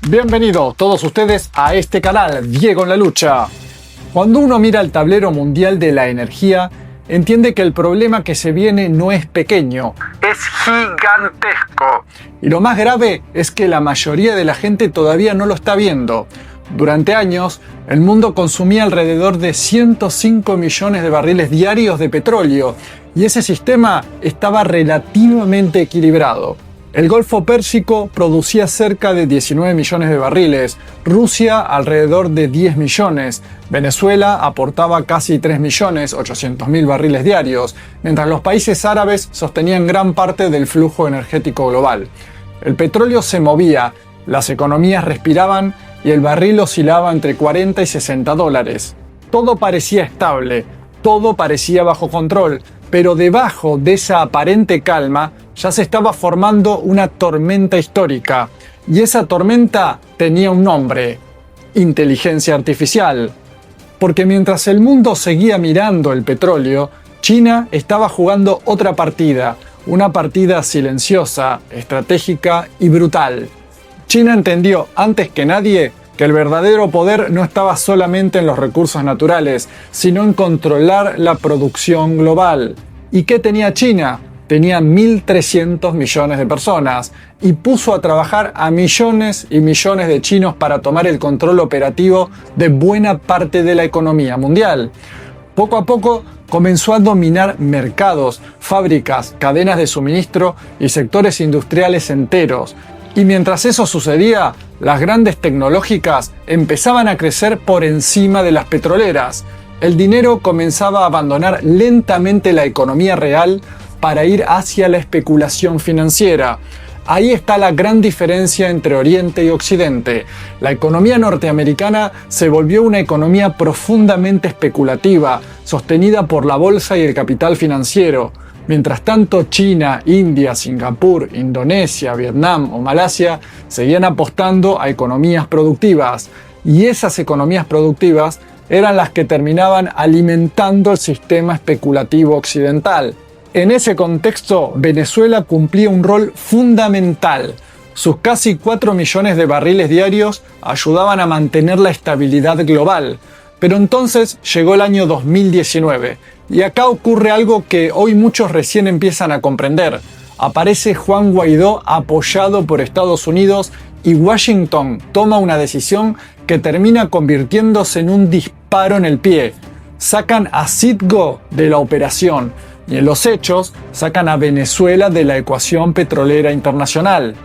Bienvenidos todos ustedes a este canal, Diego en la Lucha. Cuando uno mira el tablero mundial de la energía, entiende que el problema que se viene no es pequeño, es gigantesco. Y lo más grave es que la mayoría de la gente todavía no lo está viendo. Durante años, el mundo consumía alrededor de 105 millones de barriles diarios de petróleo, y ese sistema estaba relativamente equilibrado. El Golfo Pérsico producía cerca de 19 millones de barriles, Rusia alrededor de 10 millones, Venezuela aportaba casi 3.800.000 barriles diarios, mientras los países árabes sostenían gran parte del flujo energético global. El petróleo se movía, las economías respiraban y el barril oscilaba entre 40 y 60 dólares. Todo parecía estable, todo parecía bajo control, pero debajo de esa aparente calma ya se estaba formando una tormenta histórica. Y esa tormenta tenía un nombre: inteligencia artificial. Porque mientras el mundo seguía mirando el petróleo, China estaba jugando otra partida, una partida silenciosa, estratégica y brutal. China entendió antes que nadie que el verdadero poder no estaba solamente en los recursos naturales, sino en controlar la producción global. ¿Y qué tenía China? Tenía 1.300 millones de personas y puso a trabajar a millones y millones de chinos para tomar el control operativo de buena parte de la economía mundial. Poco a poco comenzó a dominar mercados, fábricas, cadenas de suministro y sectores industriales enteros. Y mientras eso sucedía, las grandes tecnológicas empezaban a crecer por encima de las petroleras. El dinero comenzaba a abandonar lentamente la economía real para ir hacia la especulación financiera. Ahí está la gran diferencia entre Oriente y Occidente. La economía norteamericana se volvió una economía profundamente especulativa, sostenida por la bolsa y el capital financiero. Mientras tanto, China, India, Singapur, Indonesia, Vietnam o Malasia seguían apostando a economías productivas. Y esas economías productivas eran las que terminaban alimentando el sistema especulativo occidental. En ese contexto, Venezuela cumplía un rol fundamental. Sus casi 4 millones de barriles diarios ayudaban a mantener la estabilidad global. Pero entonces llegó el año 2019, y acá ocurre algo que hoy muchos recién empiezan a comprender. Aparece Juan Guaidó apoyado por Estados Unidos y Washington toma una decisión que termina convirtiéndose en un disparo en el pie. Sacan a Citgo de la operación y en los hechos sacan a Venezuela de la ecuación petrolera internacional.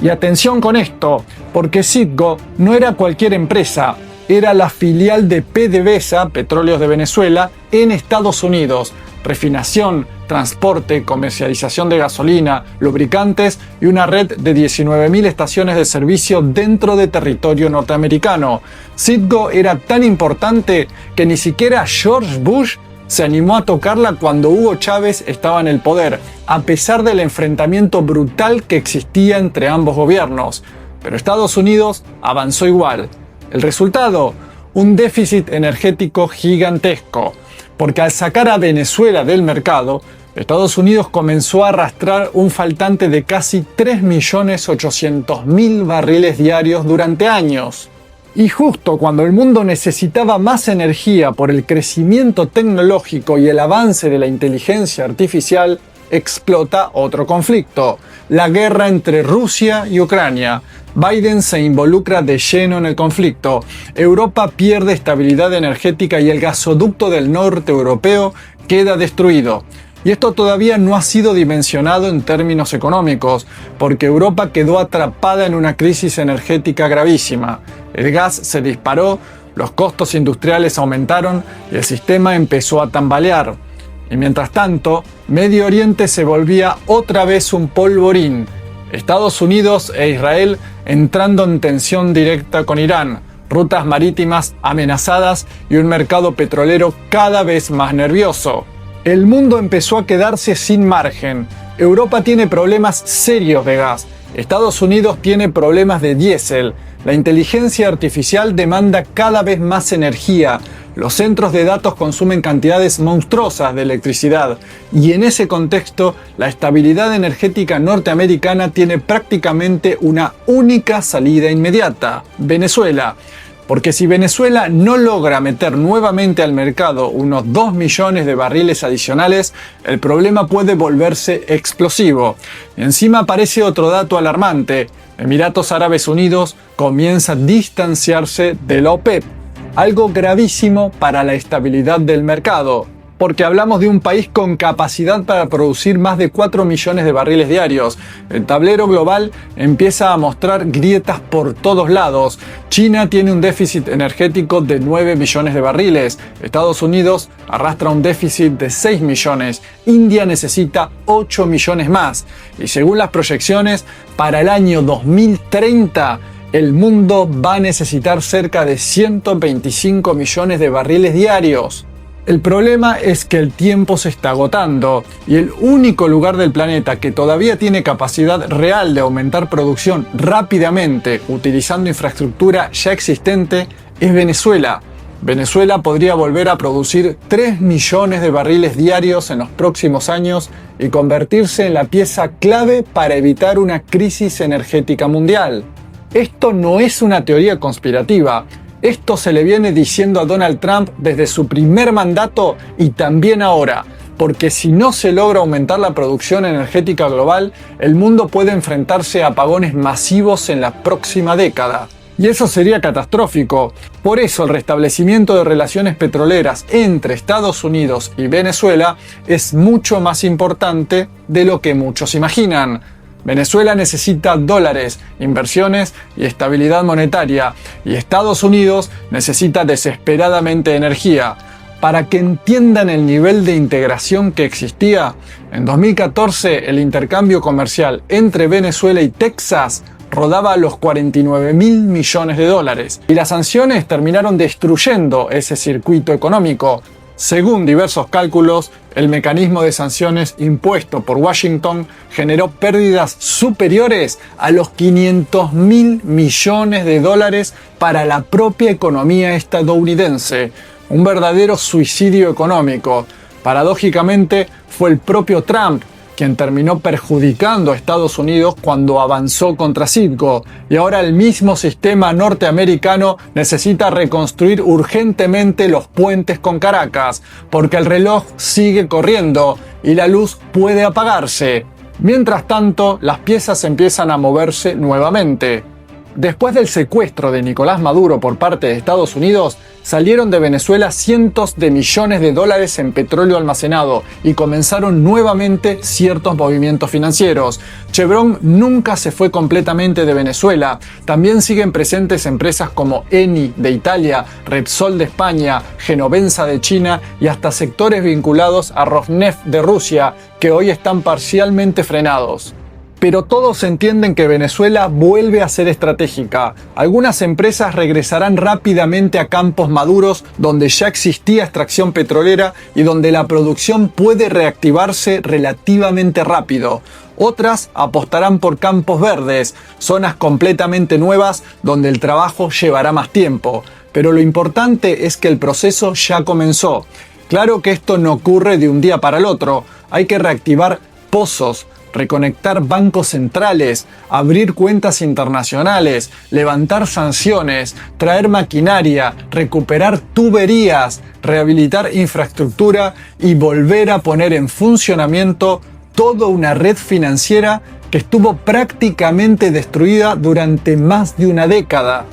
Y atención con esto, porque Citgo no era cualquier empresa, era la filial de PDVSA, Petróleos de Venezuela, en Estados Unidos. Refinación, transporte, comercialización de gasolina, lubricantes y una red de 19.000 estaciones de servicio dentro de territorio norteamericano. Citgo era tan importante que ni siquiera George Bush se animó a tocarla cuando Hugo Chávez estaba en el poder, a pesar del enfrentamiento brutal que existía entre ambos gobiernos. Pero Estados Unidos avanzó igual. El resultado, un déficit energético gigantesco, porque al sacar a Venezuela del mercado, Estados Unidos comenzó a arrastrar un faltante de casi 3.800.000 barriles diarios durante años. Y justo cuando el mundo necesitaba más energía por el crecimiento tecnológico y el avance de la inteligencia artificial, explota otro conflicto, la guerra entre Rusia y Ucrania. Biden se involucra de lleno en el conflicto. Europa pierde estabilidad energética y el gasoducto del norte europeo queda destruido. Y esto todavía no ha sido dimensionado en términos económicos, porque Europa quedó atrapada en una crisis energética gravísima. El gas se disparó, los costos industriales aumentaron y el sistema empezó a tambalear. Y mientras tanto, Medio Oriente se volvía otra vez un polvorín. Estados Unidos e Israel entrando en tensión directa con Irán, rutas marítimas amenazadas y un mercado petrolero cada vez más nervioso. El mundo empezó a quedarse sin margen. Europa tiene problemas serios de gas Estados Unidos tiene problemas de diésel, la inteligencia artificial demanda cada vez más energía, los centros de datos consumen cantidades monstruosas de electricidad y en ese contexto la estabilidad energética norteamericana tiene prácticamente una única salida inmediata: Venezuela. Porque si Venezuela no logra meter nuevamente al mercado unos 2 millones de barriles adicionales, el problema puede volverse explosivo. Y encima aparece otro dato alarmante: Emiratos Árabes Unidos comienza a distanciarse de la OPEP, algo gravísimo para la estabilidad del mercado. Porque hablamos de un país con capacidad para producir más de 4 millones de barriles diarios. El tablero global empieza a mostrar grietas por todos lados. China tiene un déficit energético de 9 millones de barriles. Estados Unidos arrastra un déficit de 6 millones. India necesita 8 millones más. Y según las proyecciones, para el año 2030, el mundo va a necesitar cerca de 125 millones de barriles diarios. El problema es que el tiempo se está agotando y el único lugar del planeta que todavía tiene capacidad real de aumentar producción rápidamente utilizando infraestructura ya existente es Venezuela. Venezuela podría volver a producir 3 millones de barriles diarios en los próximos años y convertirse en la pieza clave para evitar una crisis energética mundial. Esto no es una teoría conspirativa. Esto se le viene diciendo a Donald Trump desde su primer mandato y también ahora, porque si no se logra aumentar la producción energética global, el mundo puede enfrentarse a apagones masivos en la próxima década. Y eso sería catastrófico. Por eso el restablecimiento de relaciones petroleras entre Estados Unidos y Venezuela es mucho más importante de lo que muchos imaginan. Venezuela necesita dólares, inversiones y estabilidad monetaria, y Estados Unidos necesita desesperadamente energía. Para que entiendan el nivel de integración que existía, en 2014 el intercambio comercial entre Venezuela y Texas rodaba los 49.000 millones de dólares, y las sanciones terminaron destruyendo ese circuito económico. Según diversos cálculos, el mecanismo de sanciones impuesto por Washington generó pérdidas superiores a los 500.000 millones de dólares para la propia economía estadounidense. Un verdadero suicidio económico. Paradójicamente, fue el propio Trump quien terminó perjudicando a Estados Unidos cuando avanzó contra Citgo, y ahora el mismo sistema norteamericano necesita reconstruir urgentemente los puentes con Caracas, porque el reloj sigue corriendo y la luz puede apagarse. Mientras tanto, las piezas empiezan a moverse nuevamente. Después del secuestro de Nicolás Maduro por parte de Estados Unidos, salieron de Venezuela cientos de millones de dólares en petróleo almacenado y comenzaron nuevamente ciertos movimientos financieros. Chevron nunca se fue completamente de Venezuela. También siguen presentes empresas como Eni de Italia, Repsol de España, Genovenza de China y hasta sectores vinculados a Rosneft de Rusia, que hoy están parcialmente frenados. Pero todos entienden que Venezuela vuelve a ser estratégica. Algunas empresas regresarán rápidamente a campos maduros donde ya existía extracción petrolera y donde la producción puede reactivarse relativamente rápido. Otras apostarán por campos verdes, zonas completamente nuevas donde el trabajo llevará más tiempo. Pero lo importante es que el proceso ya comenzó. Claro que esto no ocurre de un día para el otro. Hay que reactivar pozos, reconectar bancos centrales, abrir cuentas internacionales, levantar sanciones, traer maquinaria, recuperar tuberías, rehabilitar infraestructura y volver a poner en funcionamiento toda una red financiera que estuvo prácticamente destruida durante más de una década.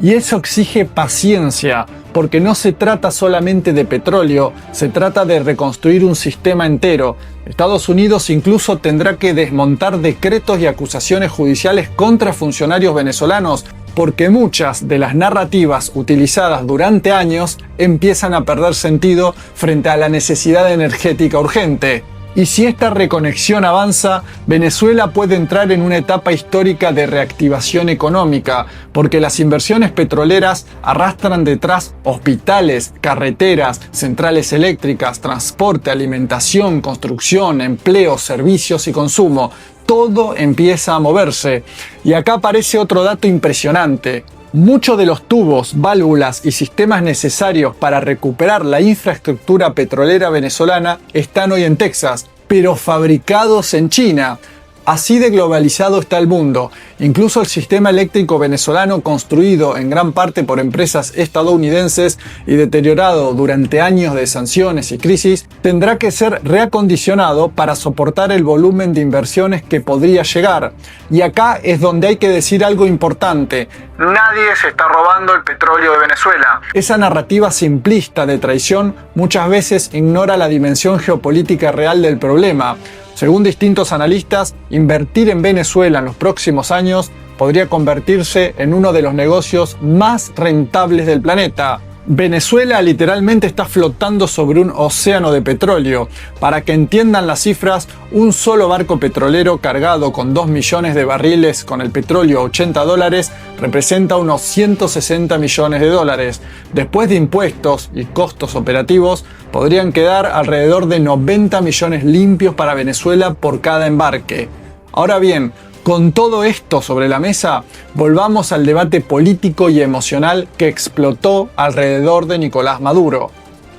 Y eso exige paciencia, porque no se trata solamente de petróleo, se trata de reconstruir un sistema entero. Estados Unidos incluso tendrá que desmontar decretos y acusaciones judiciales contra funcionarios venezolanos, porque muchas de las narrativas utilizadas durante años empiezan a perder sentido frente a la necesidad energética urgente. Y si esta reconexión avanza, Venezuela puede entrar en una etapa histórica de reactivación económica, porque las inversiones petroleras arrastran detrás hospitales, carreteras, centrales eléctricas, transporte, alimentación, construcción, empleo, servicios y consumo. todo empieza a moverse. Y acá aparece otro dato impresionante. Muchos de los tubos, válvulas y sistemas necesarios para recuperar la infraestructura petrolera venezolana están hoy en Texas, pero fabricados en China. Así de globalizado está el mundo. Incluso el sistema eléctrico venezolano, construido en gran parte por empresas estadounidenses y deteriorado durante años de sanciones y crisis, tendrá que ser reacondicionado para soportar el volumen de inversiones que podría llegar. Y acá es donde hay que decir algo importante. Nadie se está robando el petróleo de Venezuela. Esa narrativa simplista de traición muchas veces ignora la dimensión geopolítica real del problema. Según distintos analistas, invertir en Venezuela en los próximos años podría convertirse en uno de los negocios más rentables del planeta. Venezuela literalmente está flotando sobre un océano de petróleo. Para que entiendan las cifras, un solo barco petrolero cargado con 2 millones de barriles con el petróleo a $80 representa unos 160 millones de dólares. Después de impuestos y costos operativos, podrían quedar alrededor de 90 millones limpios para Venezuela por cada embarque. Ahora bien, con todo esto sobre la mesa, volvamos al debate político y emocional que explotó alrededor de Nicolás Maduro.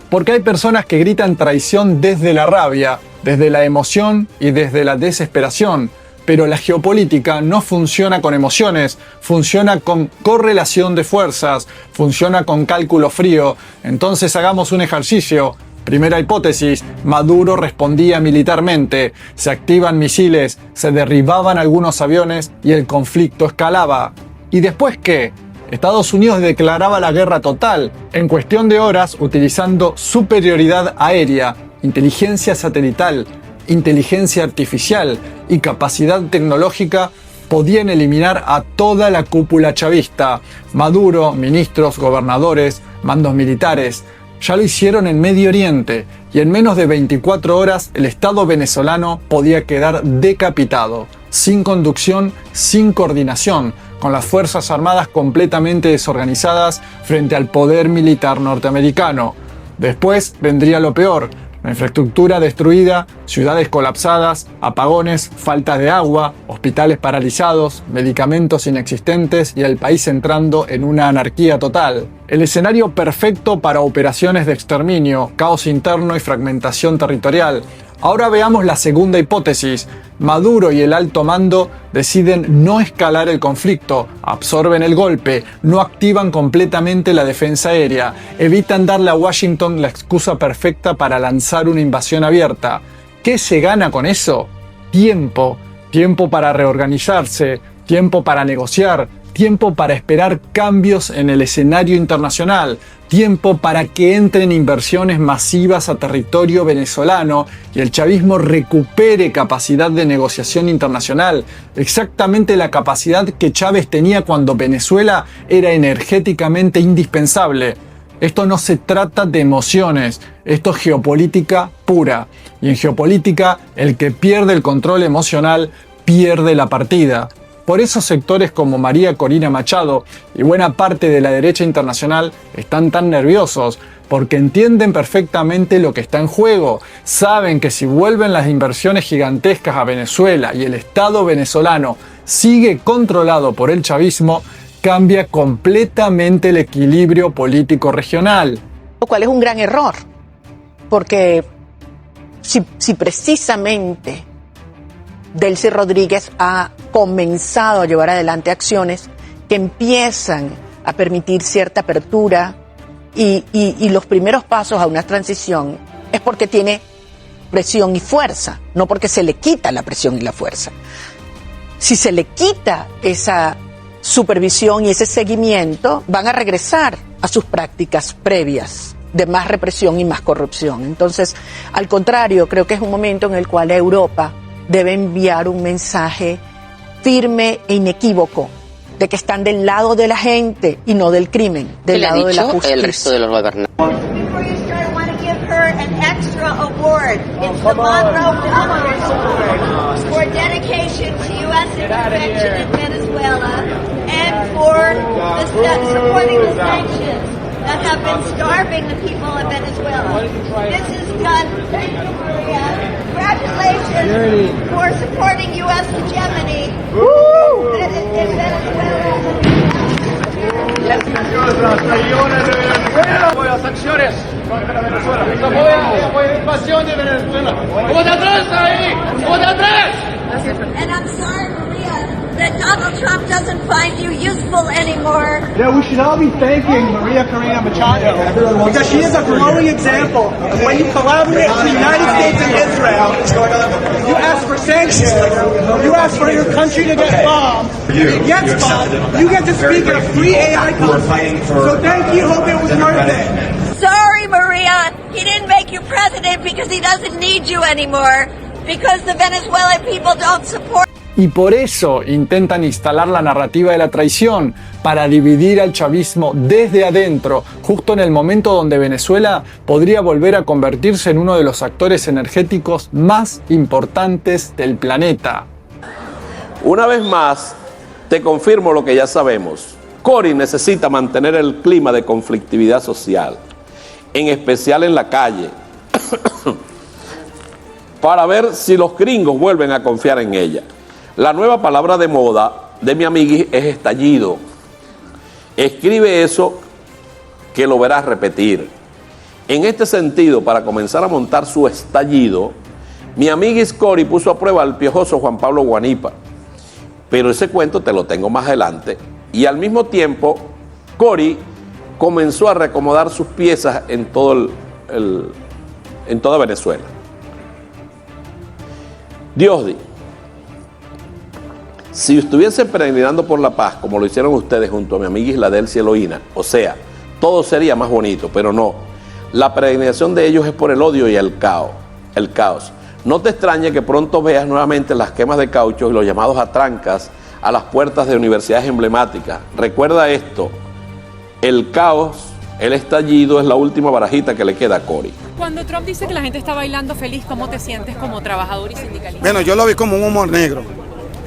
Porque hay personas que gritan traición desde la rabia, desde la emoción y desde la desesperación. Pero la geopolítica no funciona con emociones, funciona con correlación de fuerzas, funciona con cálculo frío. Entonces hagamos un ejercicio. Primera hipótesis, Maduro respondía militarmente, se activan misiles, se derribaban algunos aviones y el conflicto escalaba. ¿Y después qué? Estados Unidos declaraba la guerra total, en cuestión de horas utilizando superioridad aérea, inteligencia satelital, inteligencia artificial y capacidad tecnológica. Podían eliminar a toda la cúpula chavista, Maduro, ministros, gobernadores, mandos militares. Ya lo hicieron en Medio Oriente y en menos de 24 horas el Estado venezolano podía quedar decapitado, sin conducción, sin coordinación, con las Fuerzas Armadas completamente desorganizadas frente al poder militar norteamericano. Después vendría lo peor. La infraestructura destruida, ciudades colapsadas, apagones, falta de agua, hospitales paralizados, medicamentos inexistentes y el país entrando en una anarquía total. El escenario perfecto para operaciones de exterminio, caos interno y fragmentación territorial. Ahora veamos la segunda hipótesis. Maduro y el alto mando deciden no escalar el conflicto, absorben el golpe, no activan completamente la defensa aérea, evitan darle a Washington la excusa perfecta para lanzar una invasión abierta. ¿Qué se gana con eso? Tiempo. Tiempo para reorganizarse, tiempo para negociar, tiempo para esperar cambios en el escenario internacional, tiempo para que entren inversiones masivas a territorio venezolano y el chavismo recupere capacidad de negociación internacional, exactamente la capacidad que Chávez tenía cuando Venezuela era energéticamente indispensable. Esto no se trata de emociones, esto es geopolítica pura. Y en geopolítica, el que pierde el control emocional pierde la partida. Por eso sectores como María Corina Machado y buena parte de la derecha internacional están tan nerviosos, porque entienden perfectamente lo que está en juego. Saben que si vuelven las inversiones gigantescas a Venezuela y el Estado venezolano sigue controlado por el chavismo, cambia completamente el equilibrio político regional. Lo cual es un gran error, porque si precisamente Delcy Rodríguez ha comenzado a llevar adelante acciones que empiezan a permitir cierta apertura y los primeros pasos a una transición, es porque tiene presión y fuerza, no porque se le quita la presión y la fuerza. Si se le quita esa supervisión y ese seguimiento, van a regresar a sus prácticas previas de más represión y más corrupción. Entonces, al contrario, creo que es un momento en el cual Europa debe enviar un mensaje firme e inequívoco de que están del lado de la gente y no del crimen, del lado de la justicia. El resto de los gobernantes. that have been starving the people of Venezuela. This is done. Thank you, Maria. Congratulations for supporting U.S. hegemony in Venezuela. Las acciones contra Venezuela. Apoya la invasión de Venezuela. ¿Cómo te atreves ahí? ¿Cómo te atreves? And I'm sorry, Maria, that Donald Trump doesn't find you useful anymore. Yeah, we should all be thanking Maria Corina Machado because she is a glowing example of when you collaborate with the United States and Israel. You ask for sanctions, you ask for your country to get bombed, it gets bombed, you get to speak at a free AI conference. So thank you, hope it was worth it. Sorry, Maria, he didn't make you president because he doesn't need you anymore, because the Venezuelan people don't support. Y por eso intentan instalar la narrativa de la traición, para dividir al chavismo desde adentro, justo en el momento donde Venezuela podría volver a convertirse en uno de los actores energéticos más importantes del planeta. Una vez más, te confirmo lo que ya sabemos. Cory necesita mantener el clima de conflictividad social, en especial en la calle, para ver si los gringos vuelven a confiar en ella. La nueva palabra de moda de mi amiguis es estallido. Escribe eso que lo verás repetir. En este sentido, para comenzar a montar su estallido, mi amiguis Cory puso a prueba al piojoso Juan Pablo Guanipa. Pero ese cuento te lo tengo más adelante. Y al mismo tiempo, Cory comenzó a reacomodar sus piezas en toda Venezuela. Diosdi, si estuviese peregrinando por la paz, como lo hicieron ustedes junto a mi amiga Isla Eloína, o sea, todo sería más bonito, pero no. La peregrinación de ellos es por el odio y el caos. No te extrañe que pronto veas nuevamente las quemas de caucho y los llamados a trancas a las puertas de universidades emblemáticas. Recuerda esto, el caos, el estallido es la última barajita que le queda a Cory. Cuando Trump dice que la gente está bailando feliz, ¿cómo te sientes como trabajador y sindicalista? Bueno, yo lo vi como un humor negro.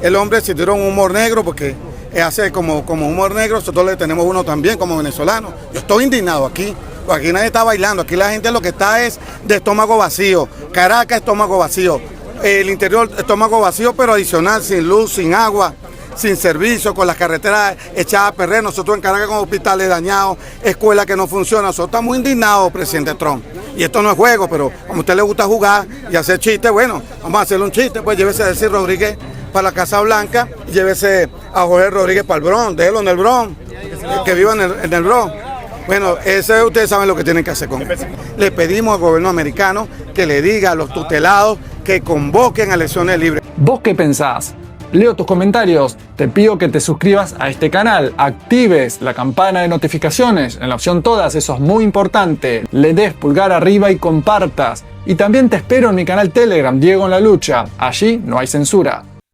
El hombre se tiró un humor negro porque hace como humor negro, nosotros le tenemos uno también como venezolano. Yo estoy indignado aquí, porque aquí nadie está bailando, aquí la gente lo que está es de estómago vacío. Caracas, estómago vacío. El interior, estómago vacío, pero adicional, sin luz, sin agua, sin servicio, con las carreteras echadas a perder. Nosotros en Caracas con hospitales dañados, escuelas que no funcionan. Nosotros estamos indignados, presidente Trump. Y esto no es juego, pero como a usted le gusta jugar y hacer chistes, bueno, vamos a hacerle un chiste, pues llévese a decir Rodríguez para la Casa Blanca, y llévese a Jorge Rodríguez para el Bronx, déjelo en el Bronx, que viva en el Bronx. Bueno, eso ustedes saben lo que tienen que hacer con él. Le pedimos al gobierno americano que le diga a los tutelados que convoquen a elecciones libres. ¿Vos qué pensás? Leo tus comentarios, te pido que te suscribas a este canal, actives la campana de notificaciones en la opción todas, eso es muy importante, le des pulgar arriba y compartas. Y también te espero en mi canal Telegram, Diego en la Lucha, allí no hay censura.